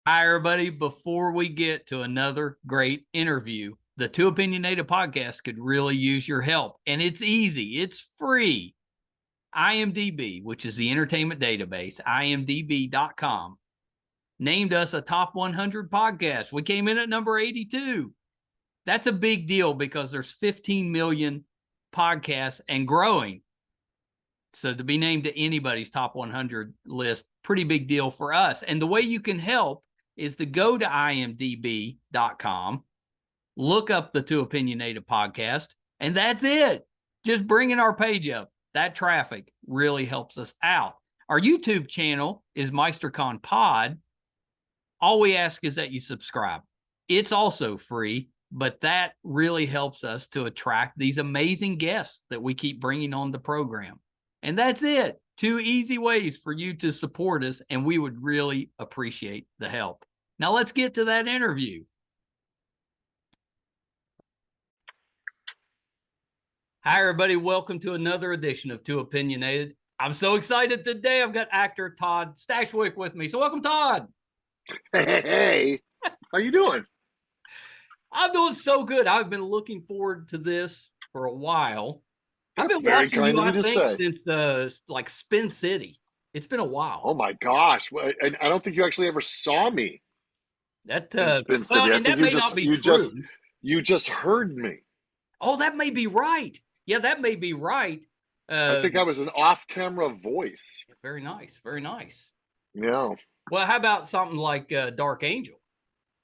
Hi, everybody. Before we get to another great interview, the Too Opinionated podcast could really use your help. And it's easy, it's free. IMDb, which is the entertainment database, imdb.com, named us a top 100 podcast. We came in at number 82. That's a big deal because there's 15 million podcasts and growing. So to be named to anybody's top 100 list, pretty big deal for us. And the way you can help is to go to imdb.com, look up the Too Opinionated podcast, and that's it. Just bringing our page up. That traffic really helps us out. Our YouTube channel is MeisterCon Pod. All we ask is that you subscribe. It's also free, but that really helps us to attract these amazing guests that we keep bringing on the program. And that's it. 2 easy ways for you to support us, and we would really appreciate the help. Now let's get to that interview. Hi, everybody. Welcome to another edition of Too Opinionated. I'm so excited today. I've got actor Todd Stashwick with me. So welcome, Todd. Hey, how you doing? I'm doing so good. I've been looking forward to this for a while. I've That's been very watching kind you, of you I to think, say. since like Spin City. It's been a while. Oh my gosh. And I don't think you actually ever saw me That in Spin well, City. I and think that you may just not be you true. just you just heard me. Oh, that may be right. Yeah, that may be right. I think I was an off-camera voice. Very nice. Very nice. Yeah. Well, how about something like Dark Angel?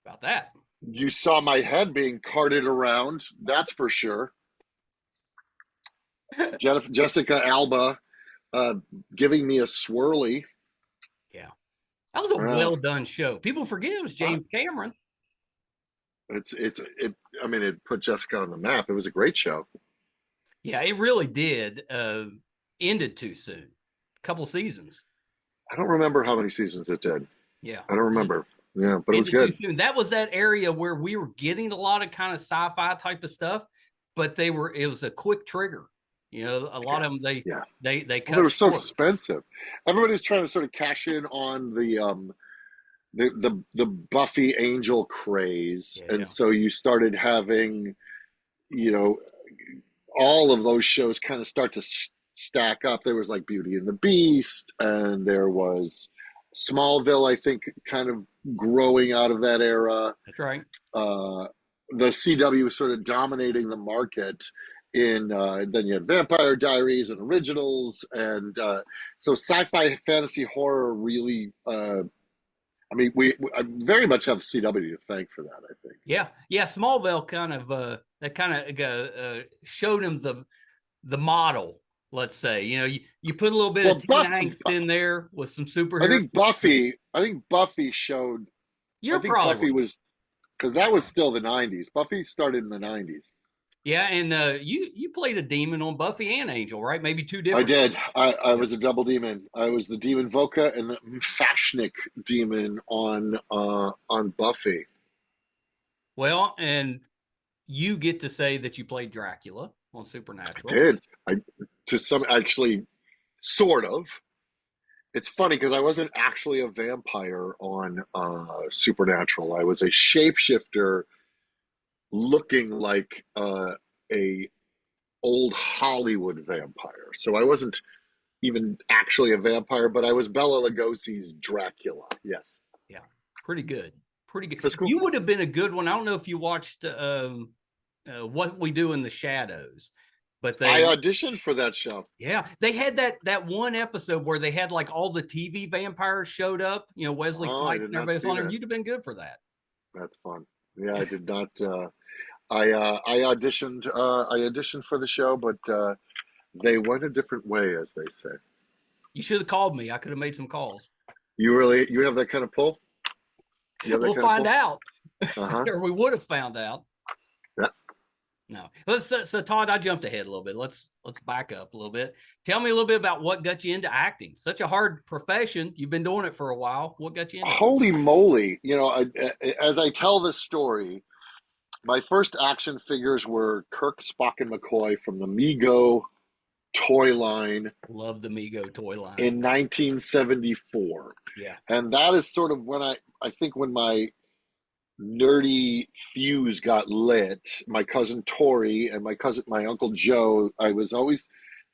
About that. You saw my head being carted around, that's for sure. Jessica Alba giving me a swirly. Yeah. That was a Yeah. well done show. People forget it was Uh, James Cameron. it I mean it put Jessica on the map. It was a great show. Yeah, it really did. Ended too soon. A couple seasons. I don't remember how many seasons it did. Yeah. I don't remember. Yeah, but it was Ended too good. soon. That was that area where we were getting a lot of kind of sci-fi type of stuff, but it was a quick trigger. You know, a lot Yeah, of them yeah. they Well, they cut were so short. expensive. Everybody's trying to sort of cash in on the Buffy Angel craze, and Yeah. so you started having, you know, all of those shows kind of start to stack up. There was like Beauty and the Beast, and there was Smallville, I think, kind of growing out of that era. That's right. Uh, the CW was sort of dominating the market. Then you had Vampire Diaries and originals, and so sci-fi, fantasy, horror really. I mean, we I very much have CW to thank for that. I think. Yeah. Yeah. Smallville kind of that kind of showed him the model, let's say. You know, you put a little bit of Well, teen angst in there with some I superheroes. think Buffy. I think Buffy showed. I You're think probably Buffy right. was because that was still the '90s. Buffy started in the '90s. Yeah, and you played a demon on Buffy and Angel, right? Maybe two I different. did. I Yeah. was a double demon. I was the demon Voka and the Fashnik demon on Buffy. Well, and you get to say that you played Dracula on I Supernatural. did. I to some actually sort of. It's funny because I wasn't actually a vampire on Supernatural. I was a shapeshifter looking like a old Hollywood vampire. So I wasn't even actually a vampire, but I was Bela Lugosi's Dracula. Yes. Yeah, pretty good. Pretty good. That's cool. You would have been a good one. I don't know if you watched What We Do in the Shadows, but I auditioned for that show. yeah, they had that one episode where they had like all the TV vampires showed up. You know, Wesley Oh, I Snipes did and not everybody's see on there. that. You'd have been good for that. That's fun. Yeah, I did not. I auditioned. I auditioned for the show, but they went a different way, as they say. You should have called me. I could have made some calls. You have that kind of pull? You have that We'll kind of find pull? out. Uh-huh. Or we would have found out. Yeah. No. So Todd, I jumped ahead a little bit. Let's back up a little bit. Tell me a little bit about what got you into acting. Such a hard profession. You've been doing it for a while. What got you into it? Holy moly. As I tell this story, my first action figures were Kirk, Spock, and McCoy from the Mego toy line Love the Mego toy line. in 1974. Yeah. And that is sort of when I think when my nerdy fuse got lit, my cousin Tori and my uncle Joe,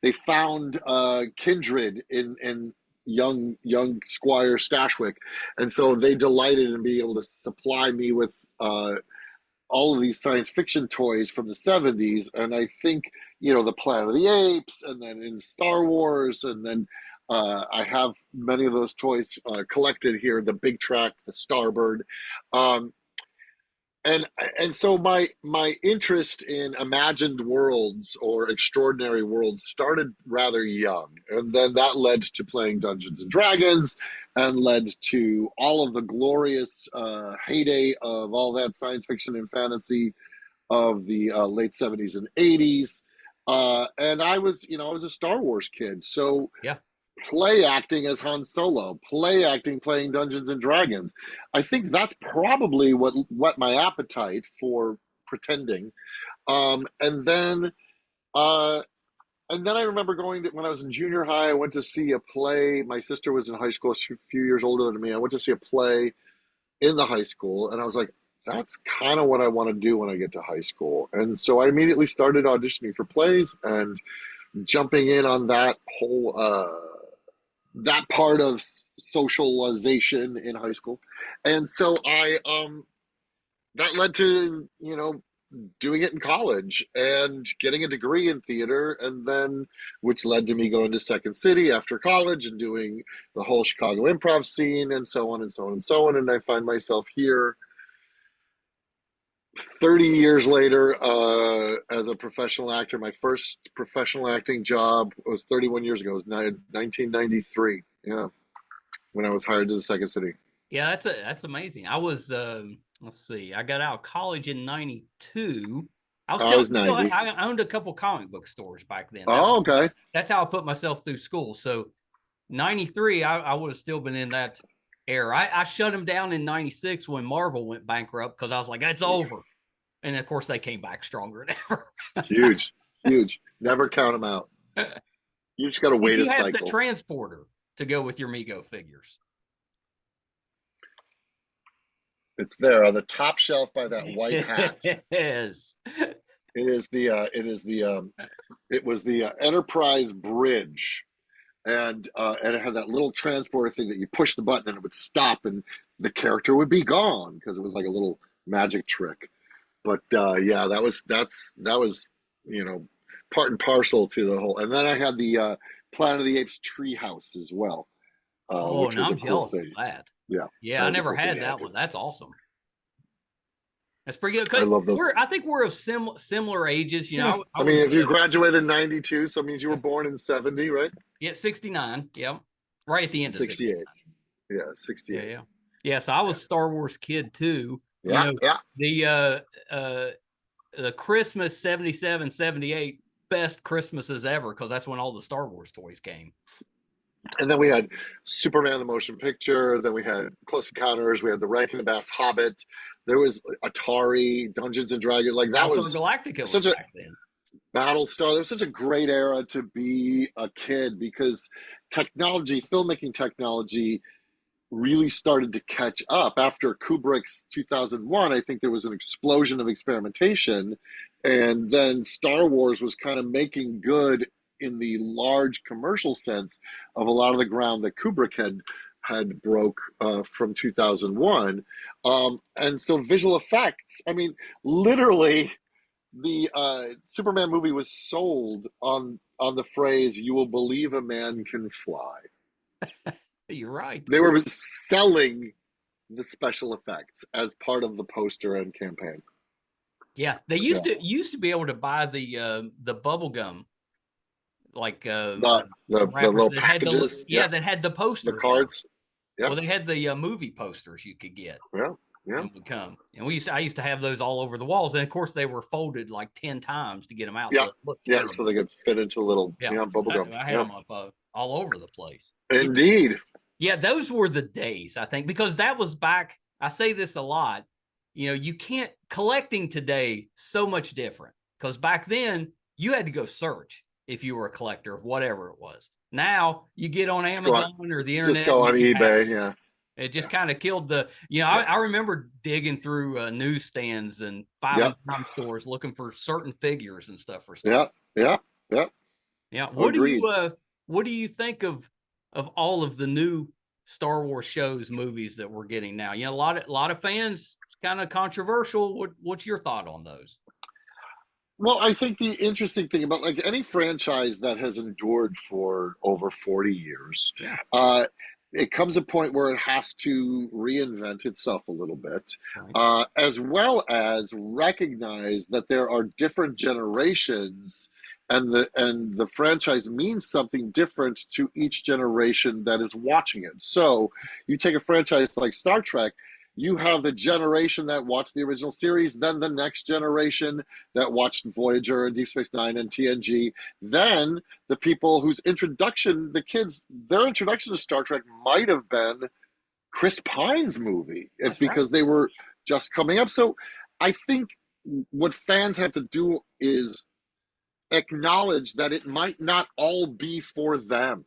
they found kindred in young Squire Stashwick, and so they delighted in being able to supply me with all of these science fiction toys from the 70s. And I think, the Planet of the Apes, and then in Star Wars, and then I have many of those toys collected here, the Big Track, the Starbird. Um, and so my interest in imagined worlds or extraordinary worlds started rather young, and then that led to playing Dungeons and Dragons, and led to all of the glorious heyday of all that science fiction and fantasy of the late 70s and 80s. And I was a Star Wars kid, so Yeah. play acting as Han Solo, play acting playing Dungeons and Dragons. I think that's probably what my appetite for pretending. And then I remember when I was in junior high, I went to see a play. My sister was in high school, a few years older than me. I went to see a play in the high school, and I was like, that's kind of what I want to do when I get to high school. And so I immediately started auditioning for plays and jumping in on that whole that part of socialization in high school. And so that led to doing it in college and getting a degree in theater, and then which led to me going to Second City after college and doing the whole Chicago improv scene, and so on and so on and so on. And I find myself here 30 years later as a professional actor. My first professional acting job was 31 years ago. It was 1993. Yeah, when I was hired to the Second City. Yeah, that's amazing. I was let's see, I got out of college in '92. I was 90. I owned a couple comic book stores back then. Okay. That's how I put myself through school. So '93, I would have still been in that era. I shut them down in '96 when Marvel went bankrupt, because I was like, it's over. And of course, they came back stronger than ever. Huge. Never count them out. You just got to wait a cycle. You have the transporter to go with your Mego figures. It's there on the top shelf by that white hat. Yes. It was the Enterprise bridge, and it had that little transporter thing that you push the button and it would stop, and the character would be gone because it was like a little magic trick. But yeah, that was part and parcel to the whole. And then I had the Planet of the Apes treehouse as well. Oh, now I'm jealous of that. Yeah, I never had that one. That's awesome. That's pretty good. I love those. I think we're of similar ages. I mean, if you graduated in '92, so it means you were born in '70, right? Yeah, '69. Yeah, right at the end of '68. Yeah, '68. Yeah. So I was Star Wars kid too. Yeah. The Christmas '77, '78 best Christmases ever, because that's when all the Star Wars toys came. And then we had Superman the motion picture. Then we had Close Encounters. We had the Rankin and Bass Hobbit. There was Atari, Dungeons and Dragons. Like that was Galactica such back then. Battlestar. There was such a great era to be a kid, because filmmaking technology really started to catch up after Kubrick's 2001. I think there was an explosion of experimentation, and then Star Wars was kind of making good in the large commercial sense of a lot of the ground that Kubrick had broke from 2001. And so visual effects, I mean, literally the Superman movie was sold on the phrase, "You will believe a man can fly." You're right. They were selling the special effects as part of the poster and campaign. Yeah, they used to be able to buy the bubble gum, like the little packages. That had the posters, the cards. Yeah. Well, they had the movie posters you could get. Yeah. And I used to have those all over the walls, and of course they were folded like 10 times to get them out. Yeah, so they could fit into a little bubble gum. I had them up all over the place. Indeed. Yeah, those were the days, I think, because that was back. I say this a lot. You can't collecting today so much different, because back then you had to go search if you were a collector of whatever it was. Now you get on Amazon or the internet. Just go on eBay. Yeah. It just kind of killed the, I remember digging through newsstands and five and dime stores looking for certain figures and stuff for stuff. Yeah. Agreed. What do you think of all of the new Star Wars shows, movies that we're getting now? A lot of fans, kind of controversial. What's your thought on those? Well, I think the interesting thing about like any franchise that has endured for over 40 years, it comes a point where it has to reinvent itself a little bit, as well as recognize that there are different generations, and the franchise means something different to each generation that is watching it. So you take a franchise like Star Trek. You have the generation that watched the original series, then the next generation that watched Voyager and Deep Space Nine and TNG, then the people whose introduction, the kids, their introduction to Star Trek might have been Chris Pine's movie, because they were just coming up. So I think what fans have to do is acknowledge that it might not all be for them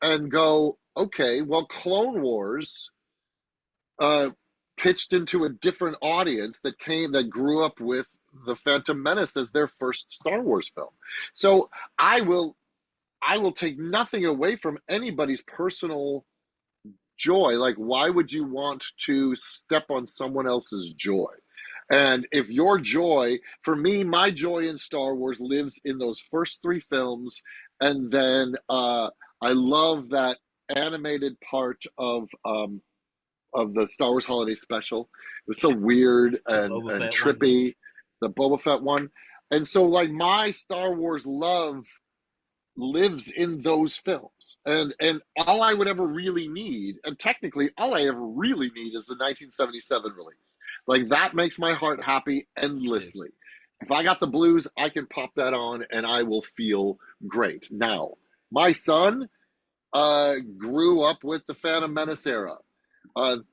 and go, okay, well, Clone Wars pitched into a different audience that grew up with the Phantom Menace as their first Star Wars film. So I will take nothing away from anybody's personal joy. Like, why would you want to step on someone else's joy? And if your joy, for me, my joy in Star Wars lives in those first three films, and then I love that animated part of the Star Wars Holiday Special. It was so weird and trippy, the Boba Fett one. And so, like, my Star Wars love lives in those films. And all I would ever really need, and technically all I ever really need, is the 1977 release. Like, that makes my heart happy endlessly. If I got the blues, I can pop that on and I will feel great. Now, my son grew up with the Phantom Menace era.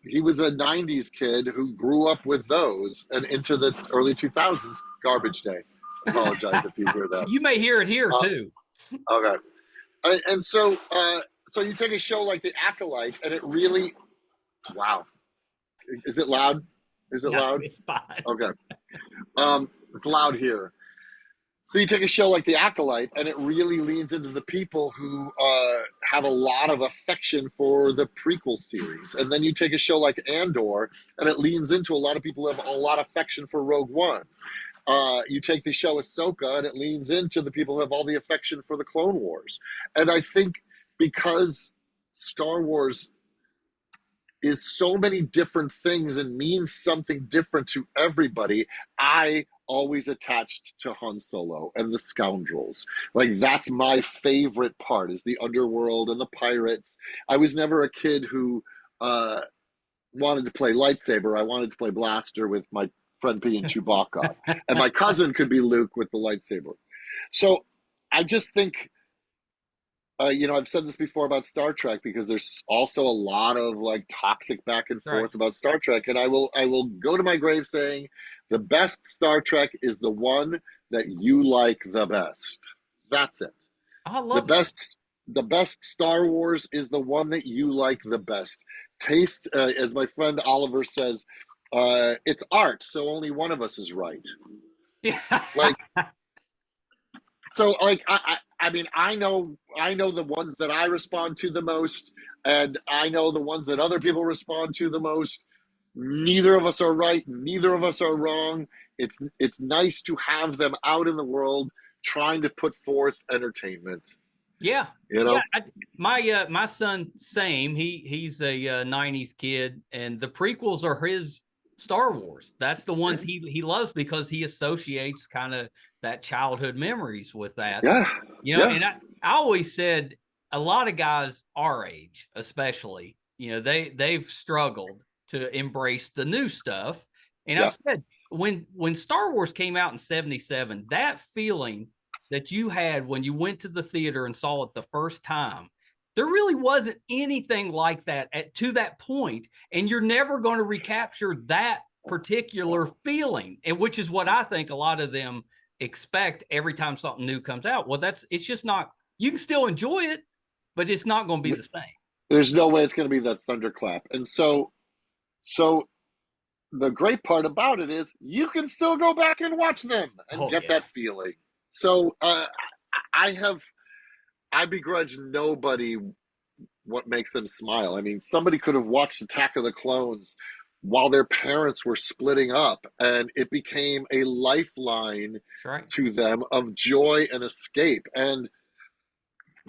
He was a 90s kid who grew up with those and into the early 2000s. Garbage day. Apologize if you hear that. You may hear it here too. Okay. And so you take a show like The Acolyte, and it really, wow. Is it loud? Is it loud? It's fine. Okay. It's loud here. So you take a show like The Acolyte, and it really leans into the people who have a lot of affection for the prequel series. And then you take a show like Andor, and it leans into a lot of people who have a lot of affection for Rogue One. You take the show Ahsoka, and it leans into the people who have all the affection for the Clone Wars. And I think because Star Wars is so many different things and means something different to everybody, I always attached to Han Solo and the scoundrels. Like, that's my favorite part, is the underworld and the pirates. I was never a kid who wanted to play lightsaber. I wanted to play blaster with my friend being Chewbacca. And my cousin could be Luke with the lightsaber. So I just think, I've said this before about Star Trek, because there's also a lot of like toxic back and forth about Star Trek. And I will go to my grave saying the best Star Trek is the one that you like the best. That's it. I love the best Star Wars is the one that you like the best. Taste, as my friend Oliver says, it's art, so only one of us is right. Like, so like I mean, I know the ones that I respond to the most, and I know the ones that other people respond to the most. Neither of us are right. Neither of us are wrong. It's nice to have them out in the world trying to put forth entertainment. Yeah. Yeah, my son, same. He's a 90s kid, and the prequels are his Star Wars. That's the ones he loves, because he associates kind of that childhood memories with that. And I always said, a lot of guys our age, especially, they've struggled to embrace the new stuff. And I've said, when Star Wars came out in 77, that feeling that you had when you went to the theater and saw it the first time, there really wasn't anything like that to that point, and you're never going to recapture that particular feeling, and which is what I think a lot of them expect every time something new comes out. Well, it's just not. You can still enjoy it, but it's not going to be the same. There's no way it's going to be that thunderclap. And so the great part about it is you can still go back and watch them and Oh get yeah, that feeling. So I have I begrudge nobody what makes them smile. I mean, somebody could have watched Attack of the Clones while their parents were splitting up, and it became a lifeline that's right. to them of joy and escape. And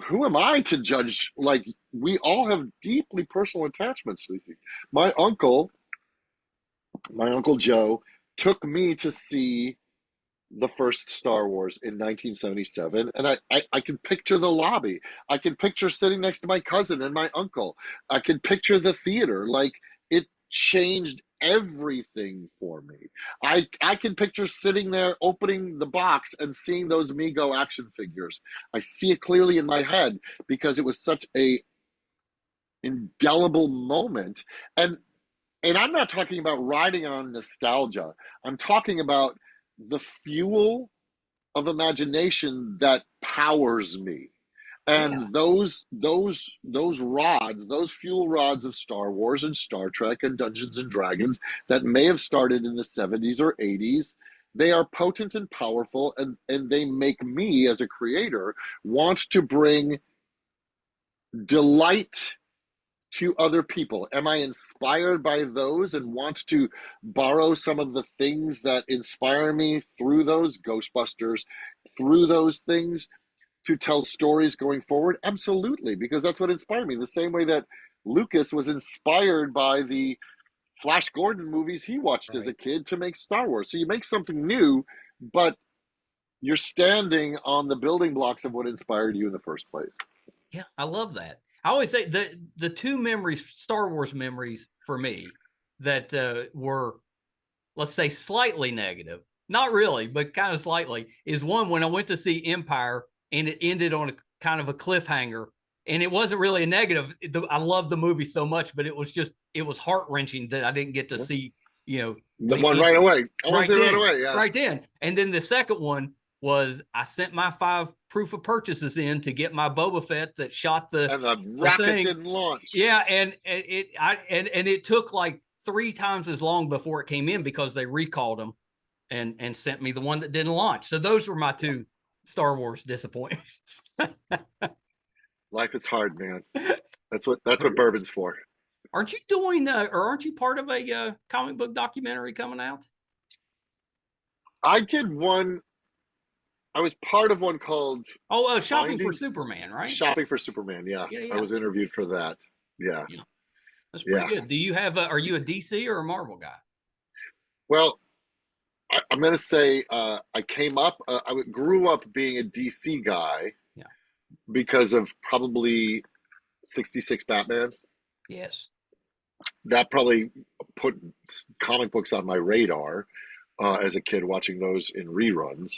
who am I to judge? Like, we all have deeply personal attachments to these things. My uncle, my uncle Joe, took me to see the first Star Wars in 1977, and I can picture the lobby. I can picture sitting next to my cousin and my uncle. I can picture the theater. Like, it changed everything for me. I can picture sitting there opening the box and seeing those Mego action figures. I see it clearly in my head because it was such a indelible moment. And I'm not talking about riding on nostalgia. I'm talking about the fuel of imagination that powers me. Yeah, And those rods, those fuel rods of Star Wars and Star Trek and Dungeons and Dragons that may have started in the 70s or 80s, they are potent and powerful, and they make me as a creator want to bring delight to other people? Am I inspired by those and want to borrow some of the things that inspire me through those Ghostbusters, through those things to tell stories going forward? Absolutely, because that's what inspired me. The same way that Lucas was inspired by the Flash Gordon movies he watched as a right. kid to make Star Wars. So you make something new, but you're standing on the building blocks of what inspired you in the first place. Yeah, I love that. I always say the two memories, Star Wars memories for me, that were, let's say, slightly negative, not really, but kind of slightly, is one when I went to see Empire and it ended on a kind of a cliffhanger. And it wasn't really a negative. I loved the movie so much, but it was heart wrenching that I didn't get to Yeah. see, The the one right end away. I want to right say right then, away. Yeah. right then. And then the second one was I sent my 5 proof of purchases in to get my Boba Fett that shot And the the rocket thing. didn't launch. Yeah, and it took like 3 times as long before it came in because they recalled them and sent me the one that didn't launch. So those were my 2 Star Wars disappointments. Life is hard, man. That's what bourbon's for. Aren't you doing or aren't you part of a comic book documentary coming out? I did one. I was part of one called Oh, Shopping for Finding Superman, right? Shopping for Superman. Yeah, Yeah, I yeah. was interviewed for that. Yeah, Yeah. That's pretty yeah. good. Do you have are you a DC or a Marvel guy? Well, I'm gonna say I came up. Grew up being a DC guy Yeah. because of probably '66 Batman. Yes. That probably put comic books on my radar as a kid, watching those in reruns.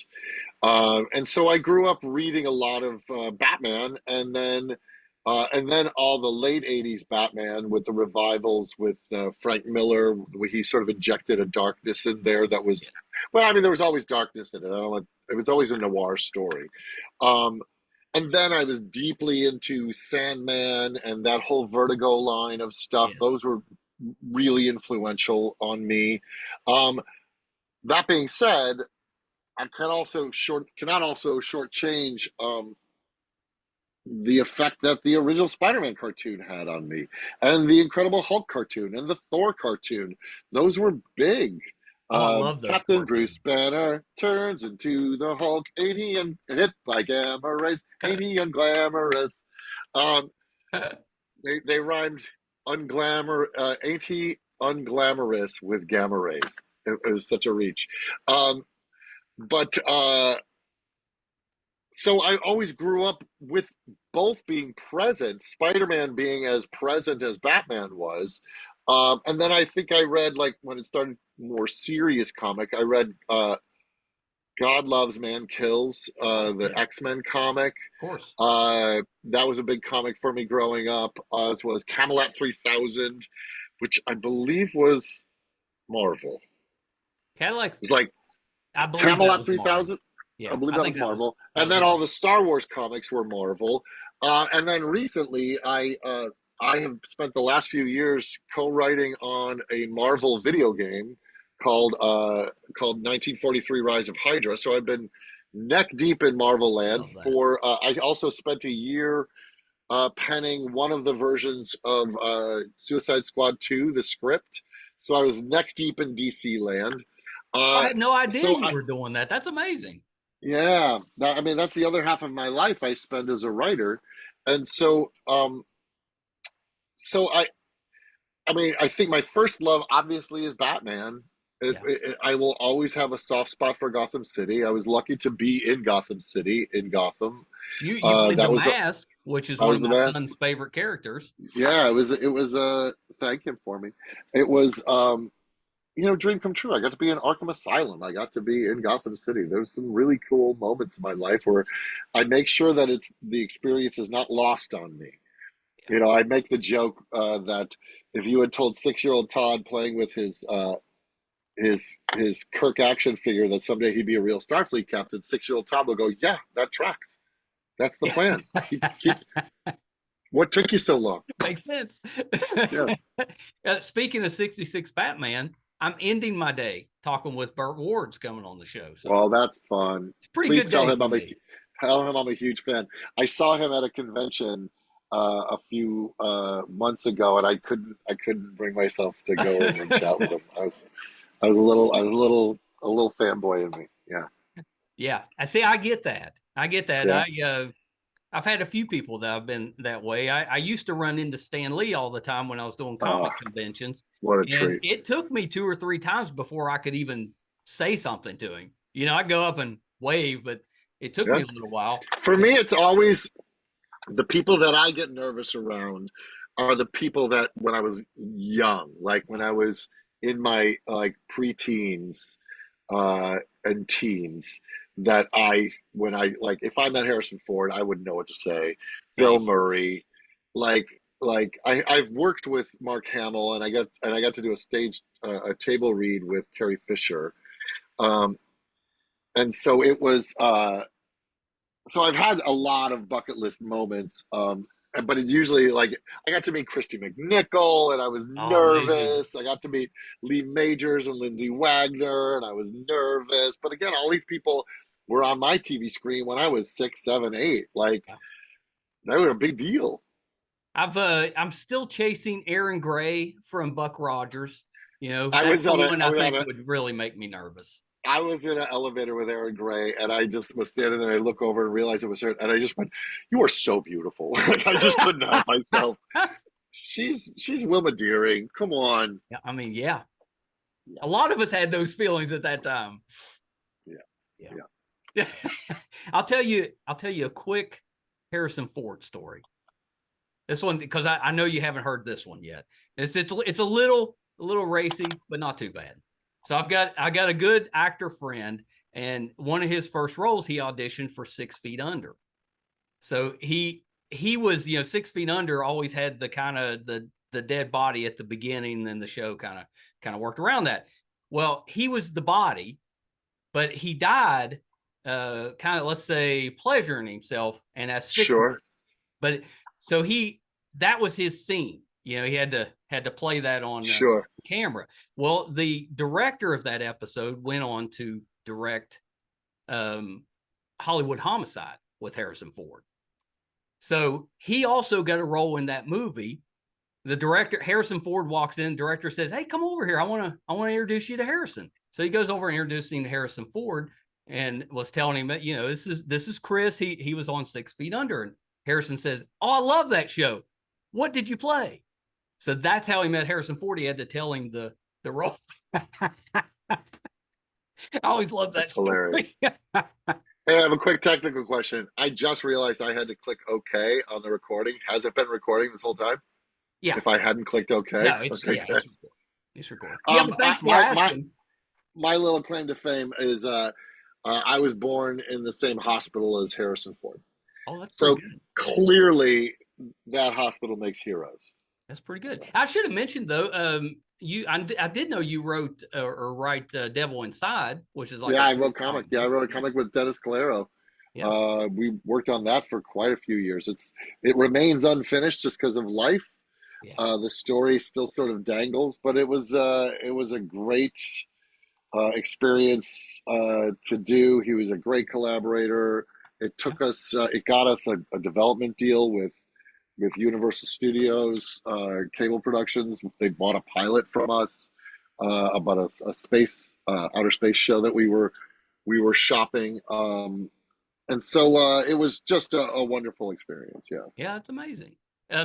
And so I grew up reading a lot of Batman, and then all the late '80s Batman with the revivals with Frank Miller. He sort of injected a darkness in there that was, well, I mean, there was always darkness in it. It was always a noir story. Um, and then I was deeply into Sandman and that whole Vertigo line of stuff. Yeah. Those were really influential on me. Um, that being said, I cannot also shortchange the effect that the original Spider-Man cartoon had on me, and the Incredible Hulk cartoon, and the Thor cartoon. Those were big. Oh, I love those Captain Bruce cartoons. Banner turns into the Hulk, ain't he hit by gamma rays, ain't he unglamorous? Um, they rhymed ain't he unglamorous with gamma rays? It was such a reach. But So I always grew up with both being present, Spider-Man being as present as Batman was. And then I think I read, like, when it started more serious comic, I read God Loves, Man Kills, Oh, the yeah. Of X-Men comic. course. That was a big comic for me growing up, as was Camelot 3000, which I believe was Marvel. Cadillac, It was like I believe that Camelot was Marvel. 3000. I Yeah, believe I that think was Marvel. that And was then all Marvel. the Star Wars comics were Marvel. And then recently, I have spent the last few years co-writing on a Marvel video game called 1943 Rise of Hydra. So I've been neck deep in Marvel land. Love that. For I also spent a year penning one of the versions of Suicide Squad 2, the script. So I was neck deep in DC land. I Uh, had no idea so you I, were doing that. That's amazing. yeah, I mean that's the other half of my life I spend as a writer, and so I mean, I think my first love obviously is Batman. Yeah. I will always have a soft spot for Gotham City. I was lucky to be in Gotham City, in Gotham. You played the That was Mask, which is I one of was the my best. son's favorite characters. Yeah, it was. Thank him for me. It was dream come true. I got to be in Arkham Asylum. I got to be in Gotham City. There's some really cool moments in my life where I make sure that the experience is not lost on me. Yeah. I make the joke that if you had told 6-year-old Todd playing with his Kirk action figure that someday he'd be a real Starfleet captain, 6-year-old Todd will go, "Yeah, that tracks. That's the plan. Keep. What took you so long?" Makes sense. Yeah. Speaking of 66 Batman, I'm ending my day talking with Burt Ward's coming on the show. So Well, that's fun. it's a pretty Please good tell day him for me. I'm a huge fan. I saw him at a convention a few months ago, and I couldn't bring myself to go over and chat with him. I was a little fanboy in me. Yeah, Yeah. I see. I get that. I get that. yeah. I've had a few people that have been that way. I used to run into Stan Lee all the time when I was doing Oh, comic conventions, what a and treat. it took me 2 or 3 times before I could even say something to him. I'd go up and wave, but it took me Yeah. a little while. For me, it's always the people that I get nervous around are the people that when I was young, like when I was in my like preteens and teens, that when I like if I met Harrison Ford, I wouldn't know what to say. Bill Same. Murray, like I've worked with Mark Hamill, and I got to do a table read with Carrie Fisher, um, and so it was. So I've had a lot of bucket list moments, but it usually like I got to meet Christy McNichol, and I was Oh, amazing. nervous. I got to meet Lee Majors and Lindsay Wagner, and I was nervous. But again, all these people were on my TV screen when I was 6, 7, 8. Like Yeah. they were a big deal. I'm still chasing Aaron Gray from Buck Rogers. I That's was the on a one I I was on think a would really make me nervous. I was in an elevator with Aaron Gray, and I just was standing there. I look over and realize it was her, and I just went, "You are so beautiful!" Like I just couldn't help myself. She's Wilma Deering. Come on. Yeah, I mean, yeah. Yeah, A lot of us had those feelings at that time. yeah, Yeah. yeah. I'll tell you a quick Harrison Ford story. This one, because I know you haven't heard this one yet. It's a little racy, but not too bad. So I got a good actor friend, and one of his first roles he auditioned for 6 Feet Under. So he was 6 Feet Under always had the kind of the dead body at the beginning, and the show kind of worked around that. Well, he was the body, but he died kind of, let's say, pleasuring himself and asphyxiating. Sure, But so that was his scene. He had to play that on sure. camera. Well, the director of that episode went on to direct Hollywood Homicide with Harrison Ford. So he also got a role in that movie. The director, Harrison Ford, walks in. Director says, "Hey, come over here. I want to introduce you to Harrison." So he goes over and introduces him to Harrison Ford, and was telling him that this is Chris. He was on 6 Feet Under, and Harrison says, "Oh, I love that show. What did you play?" So that's how he met Harrison Ford. He had to tell him the role. I always love that That's hilarious. story. Hey, I have a quick technical question. I just realized I had to click OK on the recording. Has it been recording this whole time? Yeah. If I hadn't clicked OK, No, it's okay, good. recording. It's recording. Yeah, but thanks for asking. My little claim to fame is I was born in the same hospital as Harrison Ford. Oh, that's pretty So good. clearly, that hospital makes heroes. That's pretty good. I should have mentioned though. I did know you wrote or write Devil Inside, which is like Yeah, I wrote comics. Yeah, I wrote a comic with Dennis Calero. Yeah. We worked on that for quite a few years. It remains unfinished just because of life, Yeah. The story still sort of dangles, but it was a great experience to do. He was a great collaborator. Yeah. It got us a development deal with Universal Studios, Cable Productions. They bought a pilot from us about a space outer space show that we were shopping. And so it was just a wonderful experience. Yeah. Yeah, it's amazing.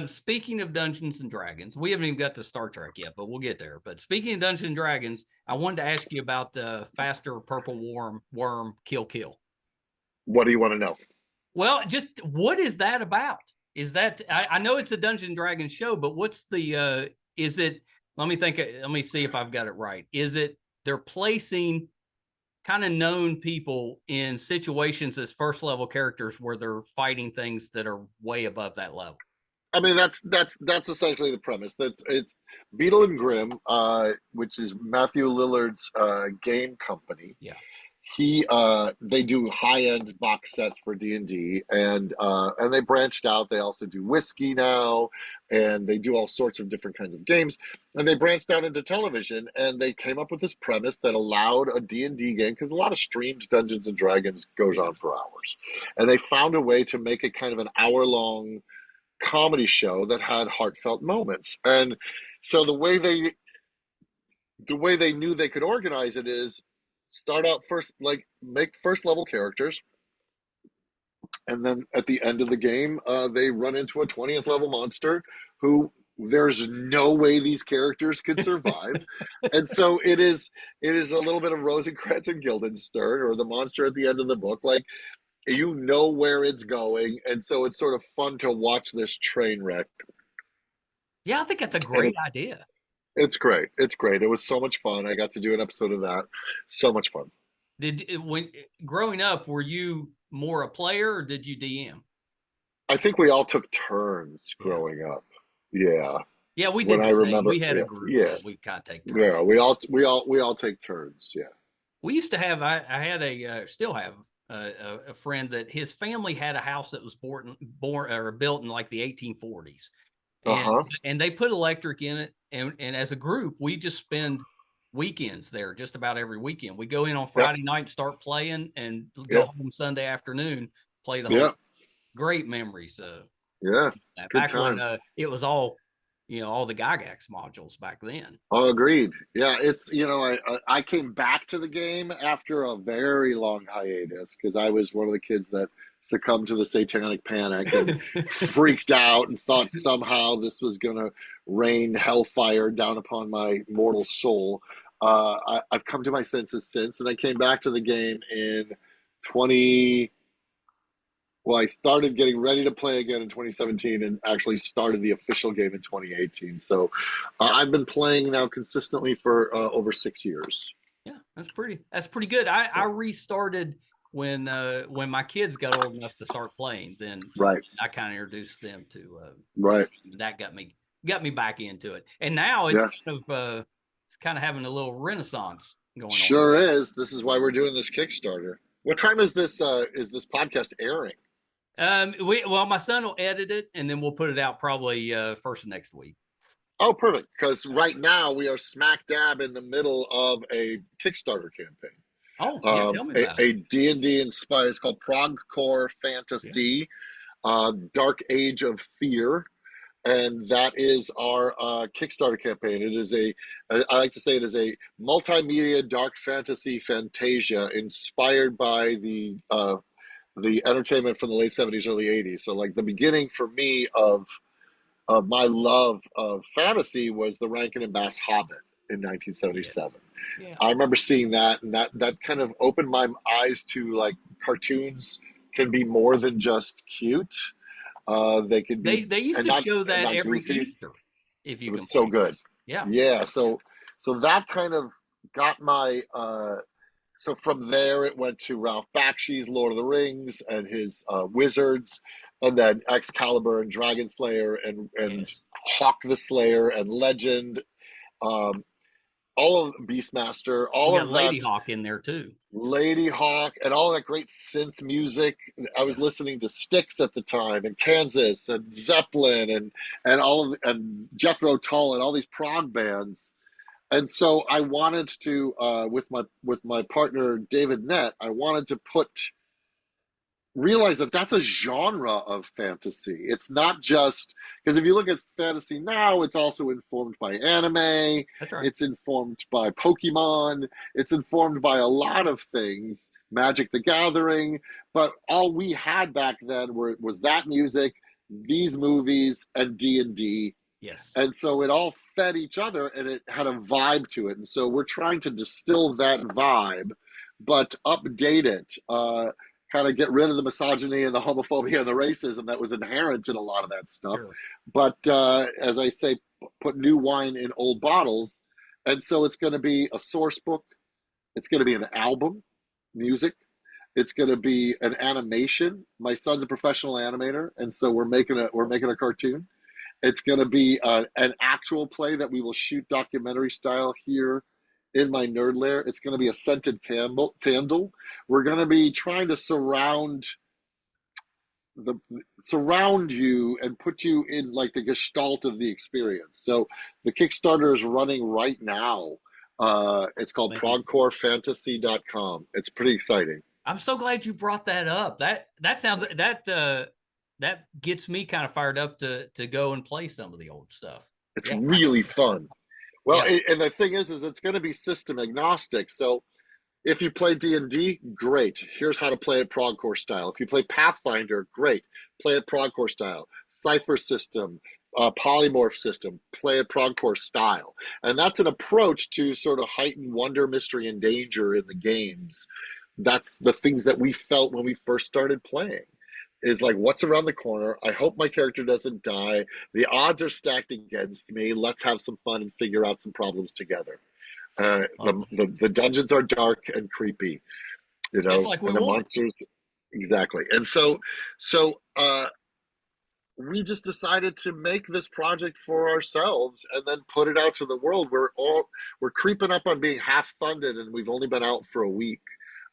Speaking of Dungeons and Dragons, we haven't even got to Star Trek yet, but we'll get there. But speaking of Dungeons and Dragons, I wanted to ask you about the faster purple worm kill kill. What do you want to know? Well, just what is that about? Is that I know it's a Dungeons and Dragons show, but what's the is it? Let me think. Let me see if I've got it right. Is it they're placing kind of known people in situations as first level characters where they're fighting things that are way above that level? I mean, that's essentially the premise. It's Beetle and Grimm, which is Matthew Lillard's game company. Yeah. They do high end box sets for D&D, and they branched out. They also do whiskey now, and they do all sorts of different kinds of games. And they branched out into television, and they came up with this premise that allowed a D&D game, because a lot of streamed Dungeons and Dragons goes on for hours, and they found a way to make it kind of an hour long comedy show that had heartfelt moments. And so the way they knew they could organize it is start out first, like make first level characters, and then at the end of the game, they run into a 20th level monster who there's no way these characters could survive. And so it is a little bit of Rosencrantz and Guildenstern, or the monster at the end of the book. Like, you know where it's going, and so it's sort of fun to watch this train wreck. Yeah, I think that's a And great idea. it's great. It's great. It was so much fun. I got to do an episode of that. So much fun. When growing up, were you more a player or did you DM? I think we all took turns Yeah. growing up. Yeah. Yeah, we When did I the same. remember, We had a yeah, group yeah, that we kind of take turns. yeah. We all take turns. Yeah. We used to have. I had still have a friend that his family had a house that was born or built in like the 1840s, Uh and huh. and they put electric in it, and as a group, we just spend weekends there just about every weekend. We go in on Yep. Friday night, start playing, and go Yep. home Sunday afternoon, play the whole. Yep. Great memories. Yeah. Good Back when times. it was all, all the Gygax modules back then. Oh, agreed. Yeah, it's I came back to the game after a very long hiatus because I was one of the kids that succumbed to the satanic panic and freaked out and thought somehow this was gonna rain hellfire down upon my mortal soul. I've come to my senses since, and I came back to the game in 20. Well, I started getting ready to play again in 2017 and actually started the official game in 2018. So I've been playing now consistently for over 6 years. Yeah, that's pretty good. I restarted when my kids got old enough to start playing. Then Right, I kind of introduced them to right. that got me back into it. And now Yeah, it's kind of having a little renaissance going on. sure is. This is why we're doing this Kickstarter. What time is this podcast airing? Well, my son will edit it and then we'll put it out probably first of next week. Oh, perfect. Because right now we are smack dab in the middle of a Kickstarter campaign. Oh, yeah, tell me about A it. D&D inspired. It's called Prog Core Yeah. Fantasy, Dark Age of Fear, and that is our Kickstarter campaign. It is I like to say it is a multimedia dark fantasy fantasia inspired by the entertainment from the late 70s, early 80s. So, like, the beginning for me of my love of fantasy was the Rankin and Bass Hobbit in Yes. 1977. Yeah. I remember seeing that, and that kind of opened my eyes to, like, cartoons can be more than just cute. They could be, They used and to show and that not every goofy. Easter, if It you can was so believe it. good. Yeah. Yeah, so that kind of got my so from there it went to Ralph Bakshi's Lord of the Rings and his Wizards, and then Excalibur and Dragon Slayer and Yes. Hawk the Slayer and Legend. Um, all of Beastmaster, You all got of that Lady Hawk in there too. Lady Hawk, and all that great synth music. I was Yeah. listening to Styx at the time, and Kansas, and Zeppelin, and all of and Jethro Tull, and all these prog bands. And so I wanted to, with my partner David Nett, I wanted to realize that that's a genre of fantasy. It's not just because if you look at fantasy now, it's also informed by anime, That's right. it's informed by Pokemon, it's informed by a lot of things, Magic the Gathering, but all we had back then was that music, these movies, and D&D. Yes. And so it all fed each other and it had a vibe to it. And so we're trying to distill that vibe, but update it, kind of get rid of the misogyny and the homophobia and the racism that was inherent in a lot of that stuff. Sure. But as I say, put new wine in old bottles. And so it's going to be a source book. It's going to be an album, music. It's going to be an animation. My son's a professional animator, and so we're making a cartoon. It's going to be an actual play that we will shoot documentary style here in my nerd lair. It's going to be a scented candle. We're going to be trying to surround you and put you in like the gestalt of the experience. So the Kickstarter is running right now. It's called progcorefantasy.com. It's pretty exciting. I'm so glad you brought that up. That sounds that gets me kind of fired up to go and play some of the old stuff. It's really fun. Well, yeah. and the thing is it's going to be system agnostic. So if you play D&D, great. Here's how to play it Progcore style. If you play Pathfinder, great. Play it Progcore style. Cypher system, polymorph system, play it Progcore style. And that's an approach to sort of heighten wonder, mystery, and danger in the games. That's the things that we felt when we first started playing. Is like, what's around the corner? I hope my character doesn't die. The odds are stacked against me. Let's have some fun and figure out some problems together. The dungeons are dark and creepy, Just like we and the want. monsters, exactly. And so we just decided to make this project for ourselves and then put it out to the world. We're creeping up on being half funded, and we've only been out for a week.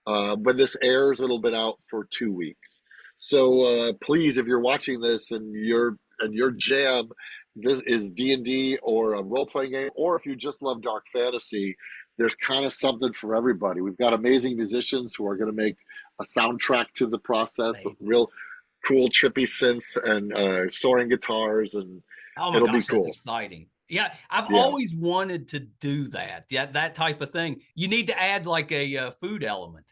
When this airs, it'll been out for 2 weeks. So please, if you're watching this and your jam this is D&D or a role-playing game, or if you just love dark fantasy, there's kind of something for everybody. We've got amazing musicians who are going to make a soundtrack to the process, real cool trippy synth and soaring guitars, and oh my gosh, be cool. that's exciting. Yeah, I've always wanted to do that. Yeah, that type of thing. You need to add like a food element.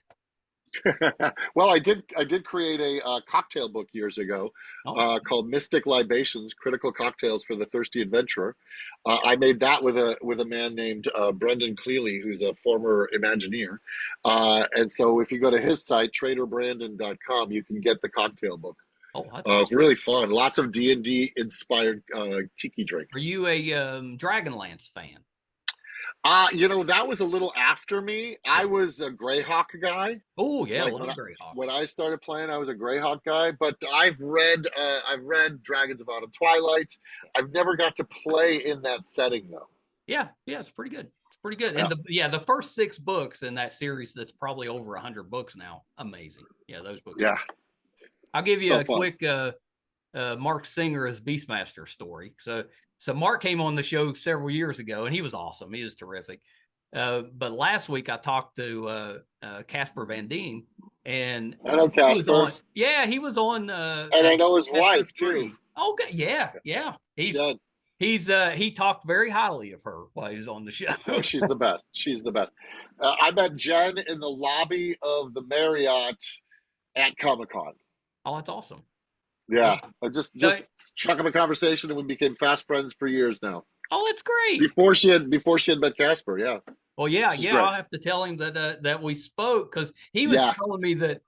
Well, I did create a cocktail book years ago called Mystic Libations: Critical Cocktails for the Thirsty Adventurer. I made that with a man named Brendan Cleely, who's a former Imagineer. And so if you go to his site, traderbrandon.com, you can get the cocktail book. Oh, that's awesome. It's really fun. Lots of D&D inspired tiki drinks. Are you a Dragonlance fan? That was a little after me. I was a Greyhawk guy. Oh yeah, I love Greyhawk. When I started playing, I was a Greyhawk guy. But I've read Dragons of Autumn Twilight. I've never got to play in that setting though. Yeah, it's pretty good. It's pretty good. Yeah. And the first 6 books in that series, that's probably over 100 books now. Amazing. Yeah, those books. Yeah. I'll give you a quick Mark Singer as Beastmaster story. So Mark came on the show several years ago, and he was awesome. He was terrific. But last week I talked to Casper Van Dien, and I know Casper. He was on. And I know his wife too. Okay, yeah. He talked very highly of her while he was on the show. Oh, she's the best. She's the best. I met Jen in the lobby of the Marriott at Comic-Con. Oh, that's awesome. Yeah, I just struck up a conversation, and we became fast friends for years now. Oh, that's great. Before she had met Casper, yeah. Well, yeah. I'll have to tell him that we spoke, because he was telling me that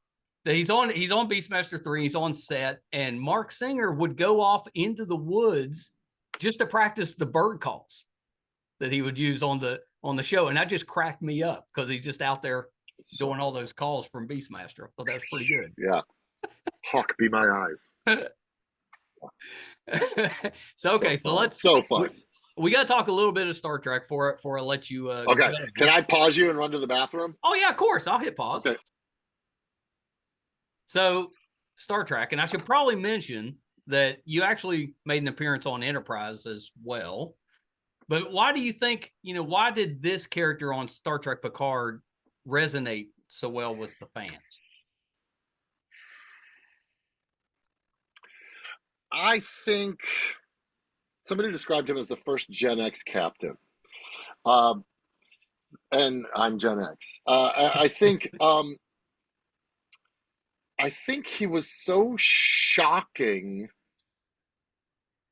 he's on Beastmaster 3. He's on set, and Mark Singer would go off into the woods just to practice the bird calls that he would use on the show, and that just cracked me up because he's just out there doing all those calls from Beastmaster. I thought that was pretty good. Yeah. Hawk be my eyes. So let's. So fun. We got to talk a little bit of Star Trek before I let you. Okay. Can I pause you and run to the bathroom? Oh yeah, of course. I'll hit pause. Okay. So Star Trek, and I should probably mention that you actually made an appearance on Enterprise as well. But why do you think, why did this character on Star Trek Picard resonate so well with the fans? I think somebody described him as the first Gen X captain. And I'm Gen X. I think he was so shocking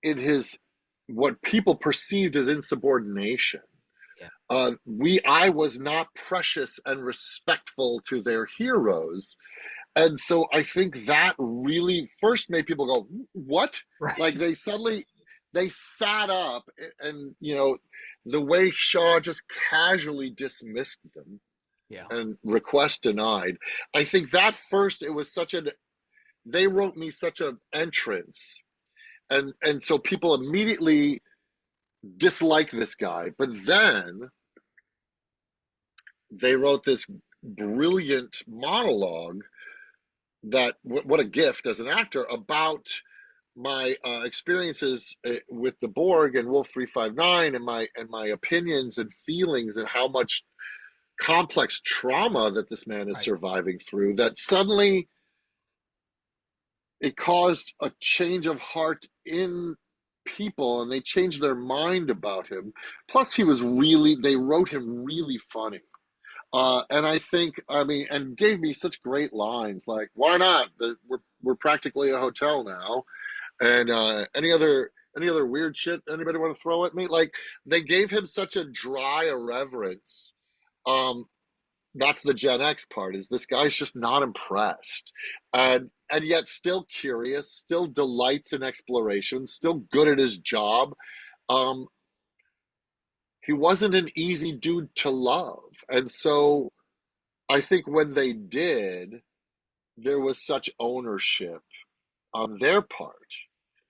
in his what people perceived as insubordination. Yeah. I was not precious and respectful to their heroes. And so I think that really first made people go, what? Right. Like they sat up and, the way Shaw just casually dismissed them. Yeah. And request denied. I think that first, it was they wrote me such an entrance. And so people immediately dislike this guy. But then they wrote this brilliant monologue that, what a gift as an actor, about my experiences with the Borg and Wolf 359 and my opinions and feelings and how much complex trauma that this man is surviving through, that suddenly it caused a change of heart in people and they changed their mind about him. Plus they wrote him really funny. And I think, and gave me such great lines like, why not? We're practically a hotel now. And any other weird shit anybody want to throw at me? Like, they gave him such a dry irreverence. That's the Gen X part, is this guy's just not impressed. And yet still curious, still delights in exploration, still good at his job. He wasn't an easy dude to love. And so I think when they did, there was such ownership on their part,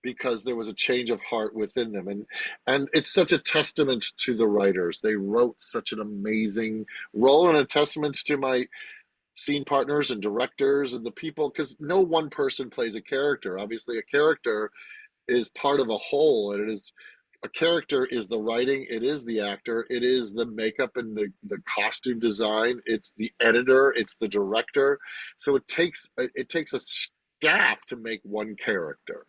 because there was a change of heart within them. And it's such a testament to the writers. They wrote such an amazing role, and a testament to my scene partners and directors and the people, because no one person plays a character. Obviously, a character is part of a whole, and a character is the writing, it is the actor, it is the makeup and the costume design, it's the editor, it's the director. So it takes a staff to make one character.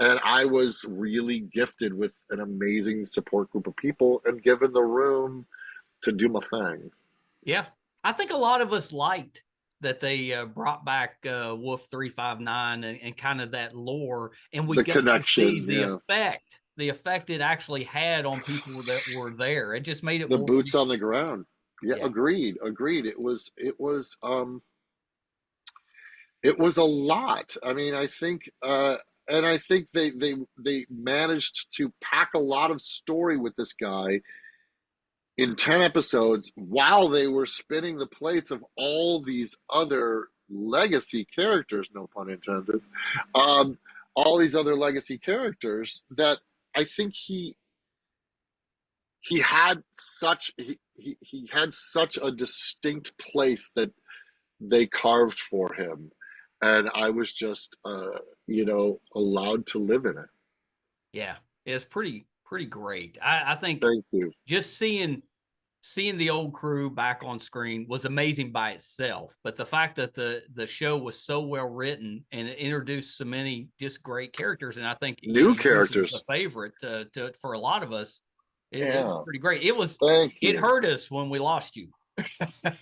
And I was really gifted with an amazing support group of people and given the room to do my thing. Yeah. I think a lot of us liked that they brought back Wolf 359 and kind of that lore. And we got to see the effect it actually had on people that were there. It just made it the boots on the ground. Yeah. Agreed. It was a lot. I think, and I think they managed to pack a lot of story with this guy in 10 episodes, while they were spinning the plates of all these other legacy characters, no pun intended, all these other legacy characters that I think he had such a distinct place that they carved for him. And I was just, allowed to live in it. Yeah, it's pretty great. I think Thank you. Just seeing the old crew back on screen was amazing by itself. But the fact that the show was so well written and it introduced so many just great characters, and I think new characters, a favorite for a lot of us, it was pretty great. It hurt us when we lost you.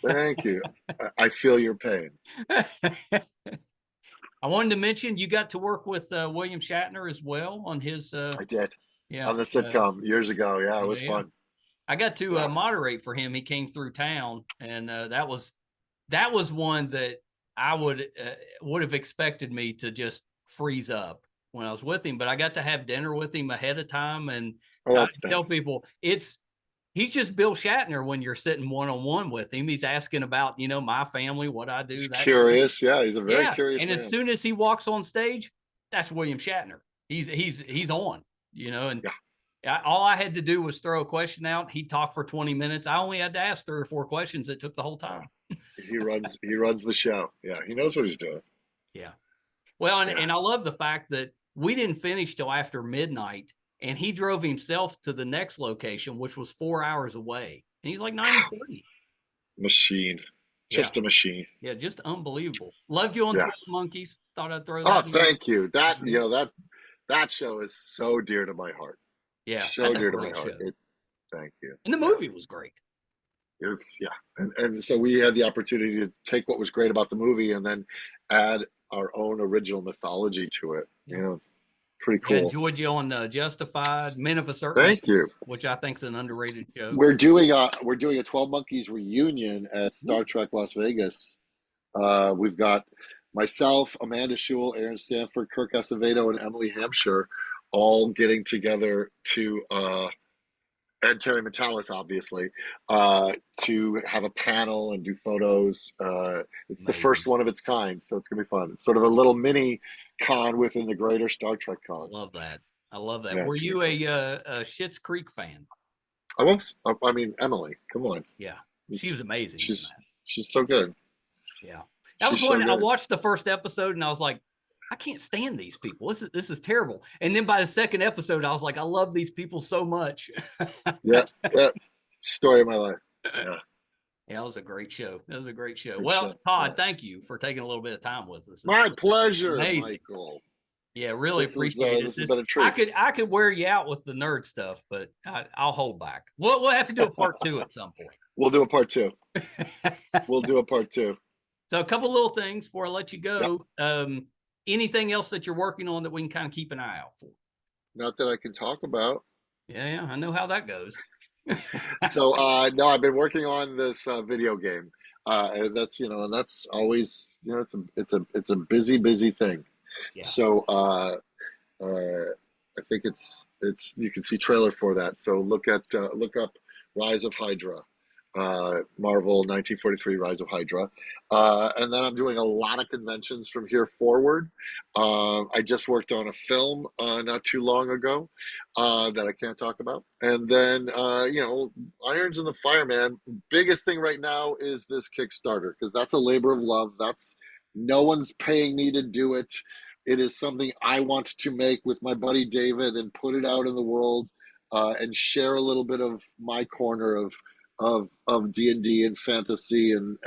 Thank you. I feel your pain. I wanted to mention you got to work with William Shatner as well on his. I did. Yeah, on the sitcom years ago. Yeah, it was fun. I got to moderate for him. He came through town, and that was one that I would have expected me to just freeze up when I was with him. But I got to have dinner with him ahead of time, and I tell people he's just Bill Shatner when you're sitting one-on-one with him. He's asking about, my family, what I do. He's curious. Yeah, he's a very curious man. And as soon as he walks on stage, that's William Shatner. He's on, and All I had to do was throw a question out. He talked for 20 minutes. I only had to ask 3 or 4 questions. It took the whole time. He runs the show. Yeah, he knows what he's doing. Yeah. Well, and I love the fact that we didn't finish till after midnight, and he drove himself to the next location, which was 4 hours away. And he's like 93. Machine. Just a machine. Yeah, just unbelievable. Loved you on 12 Monkeys. Thought I'd throw Oh, that. thank you. That that show is so dear to my heart. Yeah, so dear to my heart. Thank you. And the movie was great. It's and so we had the opportunity to take what was great about the movie and then add our own original mythology to it. You know, pretty cool. Enjoyed you on Justified, Men of a Certain Thank you. Which I think is an underrated show. We're doing a 12 Monkeys reunion at Star Trek Las Vegas. We've got myself, Amanda Schull, Aaron Stanford, Kirk Acevedo, and Emily Hampshire all getting together to and Terry Metalis, obviously, to have a panel and do photos. It's the first one of its kind, so it's going to be fun. It's sort of a little mini con within the greater Star Trek con. I love that. Yeah, Were you a Schitt's Creek fan? I was. I mean, Emily, come on. Yeah, she was amazing. She's so good. Yeah. That was when I watched the first episode and I was like, I can't stand these people. This is terrible. And then by the second episode, I was like, I love these people so much. yeah. Story of my life. Yeah. Yeah, it was a great show. Todd, thank you for taking a little bit of time with us. My pleasure, Michael. Yeah, really appreciate it. This has been a treat. I could wear you out with the nerd stuff, but I'll hold back. We'll have to do a part 2 at some point. We'll do a part 2. We'll do a part 2. So a couple little things before I let you go. Yep. Anything else that you're working on that we can kind of keep an eye out for? Not that I can talk about. Yeah, I know how that goes. So no, I've been working on this video game. And that's always it's a busy thing. Yeah. So I think it's you can see trailer for that. So look up Rise of Hydra. Marvel 1943 Rise of Hydra. And then I'm doing a lot of conventions from here forward. I just worked on a film not too long ago that I can't talk about. And then, irons in the fire, man. Biggest thing right now is this Kickstarter, because that's a labor of love. No one's paying me to do it. It is something I want to make with my buddy David and put it out in the world and share a little bit of my corner of D&D and fantasy and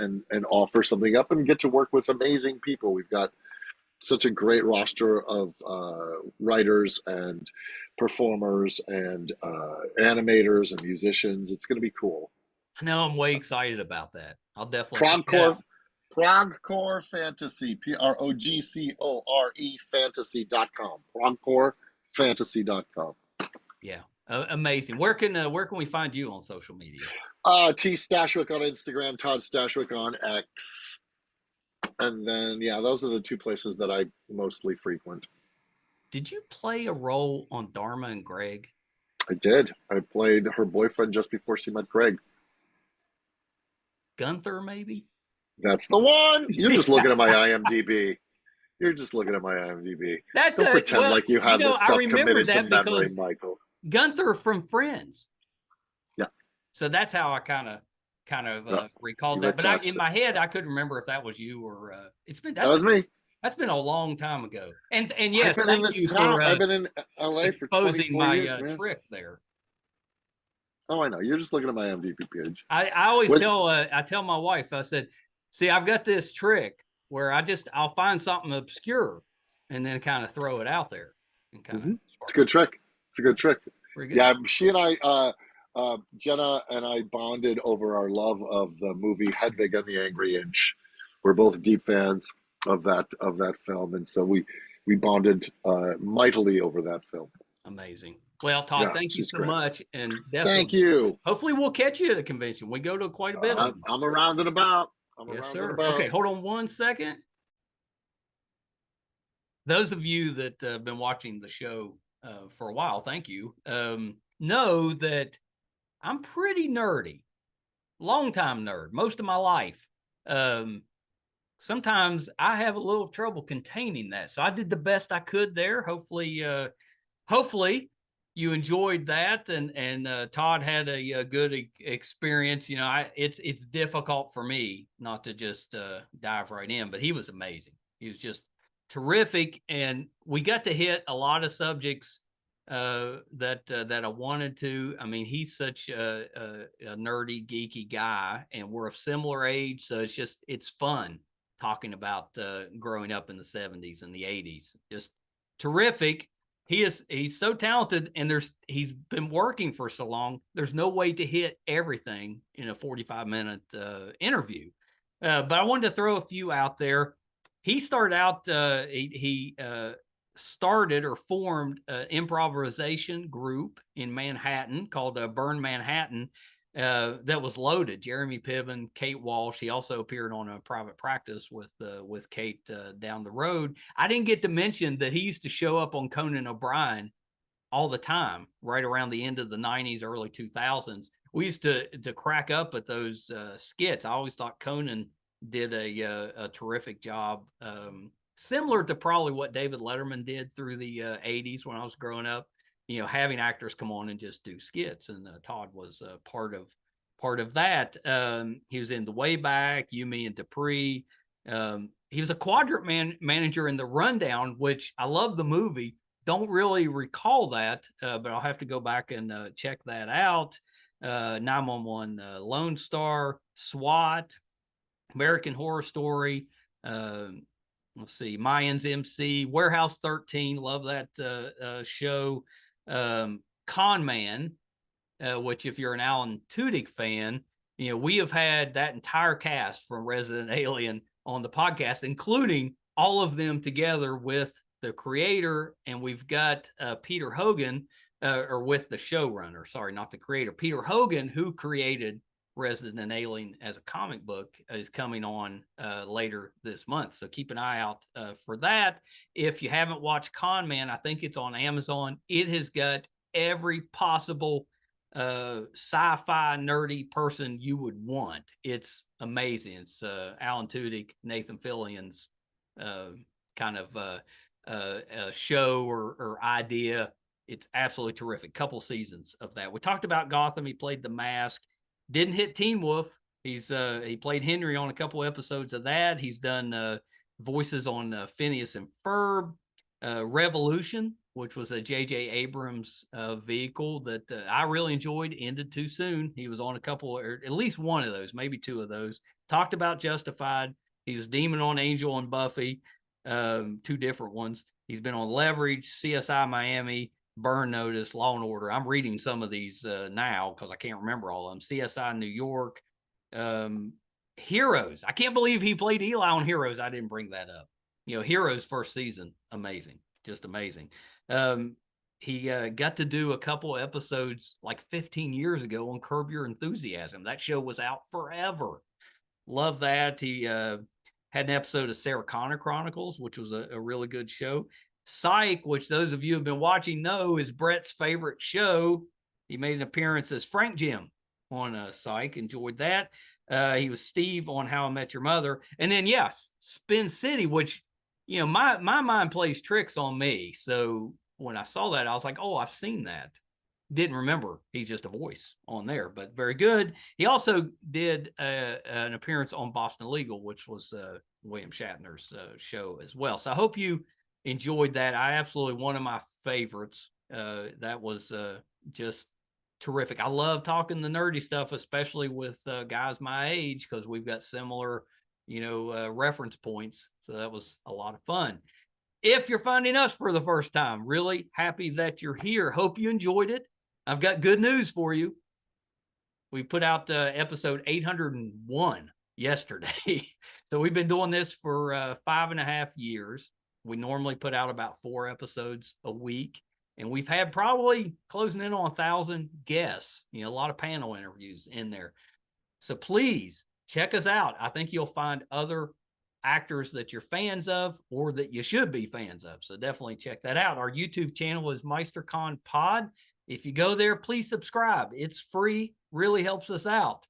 offer something up and get to work with amazing people. We've got such a great roster of writers and performers and animators and musicians. It's going to be cool. I know, I'm way excited about that. I'll definitely Progcore Fantasy, PROGCORE Fantasy.com. ProgcoreFantasy.com. Yeah. Amazing. Where can we find you on social media? T Stashwick on Instagram, Todd Stashwick on X. And then those are the 2 places that I mostly frequent. Did you play a role on Dharma and Greg? I did. I played her boyfriend just before she met Greg. Gunther, maybe? That's the one. You're just looking at my IMDb. Don't pretend like you have this stuff committed to memory, Michael. Gunther from Friends. Yeah. So that's how I kind of recalled that. But in my head, I couldn't remember if that was you or that was me. That's been a long time ago. And yes, thank you for I've been in LA for 24 my years, trick there. Oh, I know. You're just looking at my IMDb page. I always tell my wife, I said, see, I've got this trick where I'll find something obscure and then kind of throw it out there and kind of. It's a good trick. It's a good trick. Yeah, she and I, Jenna and I bonded over our love of the movie Hedwig and the Angry Inch. We're both deep fans of that film, and so we bonded mightily over that film. Amazing. Well, Todd, thank you so much, and definitely, thank you. Hopefully, we'll catch you at a convention. We go to quite a bit. I'm around and about. Yes, sir. Okay, hold on 1 second. Those of you that have been watching the show for a while, thank you. Know that I'm pretty nerdy, long-time nerd, most of my life. Sometimes I have a little trouble containing that, so I did the best I could there. Hopefully, you enjoyed that, and Todd had a good experience. You know, it's difficult for me not to just dive right in, but he was amazing. He was just terrific, and we got to hit a lot of subjects that I wanted to. I mean, he's such a nerdy, geeky guy, and we're of similar age, so it's fun talking about growing up in the 70s and the 80s. Just terrific. He's so talented, and he's been working for so long. There's no way to hit everything in a 45-minute interview. But I wanted to throw a few out there. He started out. He started or formed an improvisation group in Manhattan called Burn Manhattan. That was loaded. Jeremy Piven, Kate Walsh. He also appeared on a Private Practice with Kate down the road. I didn't get to mention that he used to show up on Conan O'Brien all the time, right around the end of the 90s, early 2000s. We used to crack up at those skits. I always thought Conan did a terrific job, similar to probably what David Letterman did through the 80s when I was growing up. You know, having actors come on and just do skits, and Todd was part of that. He was in The Way Back, You, Me, and Dupree. He was a quadrant manager in The Rundown, which I love the movie. Don't really recall that, but I'll have to go back and check that out. 911 Lone Star, SWAT, American Horror Story. Let's see, Mayans MC, Warehouse 13. Love that show. Con Man, which if you're an Alan Tudyk fan, you know, we have had that entire cast from Resident Alien on the podcast, including all of them together with the creator. And we've got Peter Hogan, or with the showrunner, sorry, not the creator. Peter Hogan, who created Resident Alien as a comic book, is coming on later this month. So keep an eye out for that. If you haven't watched Con Man, I think it's on Amazon. It has got every possible sci-fi nerdy person you would want. It's amazing. It's Alan Tudyk, Nathan Fillion's kind of show or idea. It's absolutely terrific. Couple seasons of that. We talked about Gotham. He played the Mask. Didn't hit Teen Wolf. He played Henry on a couple episodes of that. He's done voices on Phineas and Ferb, Revolution, which was a J.J. Abrams vehicle that I really enjoyed. Ended too soon. He was on a couple, or at least one of those, maybe two of those. Talked about Justified. He was Demon on Angel and Buffy, two different ones. He's been on Leverage, CSI Miami, Burn Notice, Law and Order. I'm reading some of these now because I can't remember all of them. CSI New York, Heroes. I can't believe he played Eli on Heroes. I didn't bring that up. You know, Heroes first season, amazing, just amazing. He got to do a couple episodes like 15 years ago on Curb Your Enthusiasm. That show was out forever. Love that. He had an episode of Sarah Connor Chronicles, which was a really good show. Psych, which those of you who have been watching know is Brett's favorite show. He made an appearance as Frank Jim on Psych. Enjoyed that. He was Steve on How I Met Your Mother. And then, yes, Spin City, which, you know, my mind plays tricks on me. So when I saw that, I was like, oh, I've seen that. Didn't remember he's just a voice on there, but very good. He also did an appearance on Boston Legal, which was William Shatner's show as well. So I hope you enjoyed that. I absolutely, one of my favorites. That was just terrific. I love talking the nerdy stuff, especially with guys my age, because we've got similar, you know, reference points. So that was a lot of fun. If you're finding us for the first time, really happy that you're here. Hope you enjoyed it. I've got good news for you. We put out episode 801 yesterday. So we've been doing this for 5.5 years. We normally put out about 4 episodes a week. And we've had probably closing in on 1,000 guests, you know, a lot of panel interviews in there. So please check us out. I think you'll find other actors that you're fans of or that you should be fans of. So definitely check that out. Our YouTube channel is MeisterCon Pod. If you go there, please subscribe. It's free, really helps us out.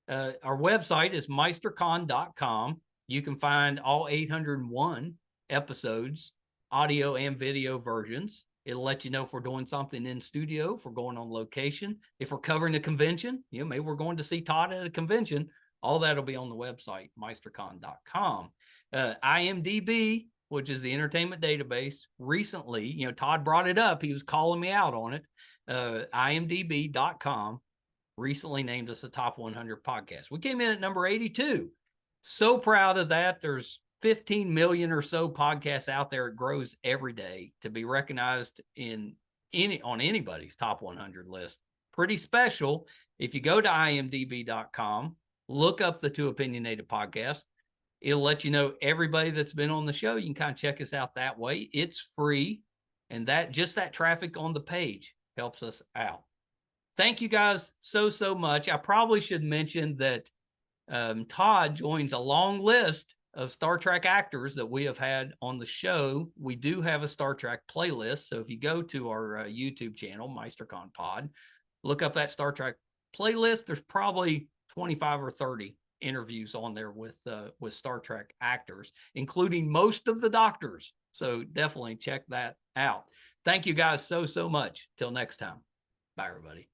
Our website is meistercon.com. You can find all 801 episodes, audio and video versions. It'll let you know if we're doing something in studio, if we're going on location, if we're covering a convention, maybe we're going to see Todd at a convention. All that'll be on the website, meistercon.com. IMDb, which is the entertainment database, recently, Todd brought it up. He was calling me out on it. IMDb.com recently named us a top 100 podcast. We came in at number 82. So proud of that. There's 15 million or so podcasts out there. It grows every day. To be recognized on anybody's top 100 list, pretty special. If you go to imdb.com, look up the Too Opinionated podcast, it'll let you know everybody that's been on the show. You can kind of check us out that way. It's free, and that traffic on the page helps us out. Thank you guys so much. I probably should mention that Todd joins a long list of Star Trek actors that we have had on the show. We do have a Star Trek playlist. So if you go to our YouTube channel, MeisterCon Pod, look up that Star Trek playlist. There's probably 25 or 30 interviews on there with Star Trek actors, including most of the doctors. So definitely check that out. Thank you guys so much. Till next time. Bye, everybody.